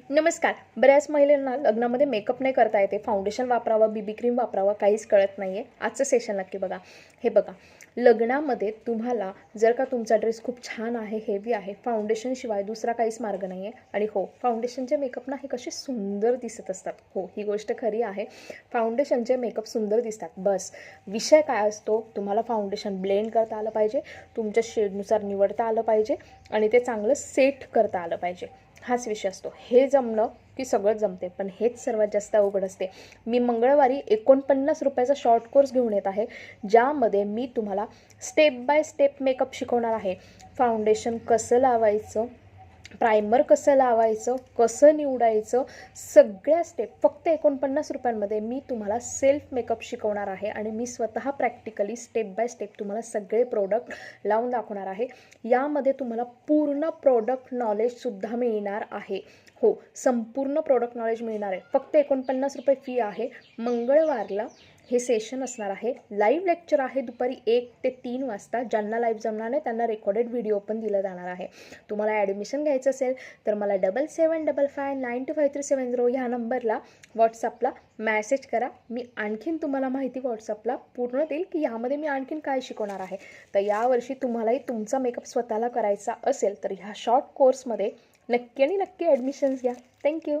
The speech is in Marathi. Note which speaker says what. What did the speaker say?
Speaker 1: नमस्कार. बऱ्याच महिलांना लग्नामध्ये मेकअप नाही करता येते. फाउंडेशन वापरावं, बीबी क्रीम वापरावं काहीच कळत नाही आहे. आजचं सेशन नक्की बघा. हे बघा, लग्नामध्ये तुम्हाला जर का तुमचा ड्रेस खूप छान आहे, हेवी आहे, फाउंडेशनशिवाय दुसरा काहीच मार्ग नाही आहे. आणि हो, फाउंडेशनचे मेकअप ना हे कसे सुंदर दिसत असतात. हो, ही गोष्ट खरी आहे. फाउंडेशनचे मेकअप सुंदर दिसतात. बस विषय काय असतो, तुम्हाला फाउंडेशन ब्लेंड करता आलं पाहिजे, तुमच्या शेडनुसार निवडता आलं पाहिजे आणि ते चांगलं सेट करता आलं पाहिजे. हाच विषय असतो. हे जमणं की सगळं जमते, पण हेच सर्वात जास्त अवघड असते. मी मंगळवारी 49 रुपयाचा शॉर्ट कोर्स घेऊन येत आहे, ज्यामध्ये मी तुम्हाला स्टेप बाय स्टेप मेकअप शिकवणार आहे. फाउंडेशन कसं लावायचं, प्रायमर कसं लावायचं, कसं निवडायचं, सगळ्या स्टेप फक्त 49 रुपयांमध्ये मी तुम्हाला सेल्फ मेकअप शिकवणार आहे. आणि मी स्वतः प्रॅक्टिकली स्टेप बाय स्टेप तुम्हाला सगळे प्रोडक्ट लावून दाखवणार आहे. यामध्ये तुम्हाला पूर्ण प्रोडक्ट नॉलेजसुद्धा मिळणार आहे. हो, संपूर्ण प्रोडक्ट नॉलेज मिळणार आहे. फक्त 49 रुपये फी आहे. मंगळवारला हे सेशन असणार आहे. लाईव्ह लेक्चर आहे दुपारी 1 ते 3 वाजता. ज्यांना लाईव्ह जमणार नाही त्यांना रेकॉर्डेड व्हिडिओ पण दिला जाणार आहे. तुम्हाला ॲडमिशन घ्यायचं असेल तर मला 7755925370 ह्या नंबरला व्हॉट्सअपला मॅसेज करा. मी आणखीन तुम्हाला माहिती व्हॉट्सअपला पूर्ण देईल की यामध्ये मी आणखीन काय शिकवणार आहे. तर यावर्षी तुम्हालाही तुमचा मेकअप स्वतःला करायचा असेल तर ह्या शॉर्ट कोर्समध्ये नक्की आणि नक्की ॲडमिशन्स घ्या. थँक्यू.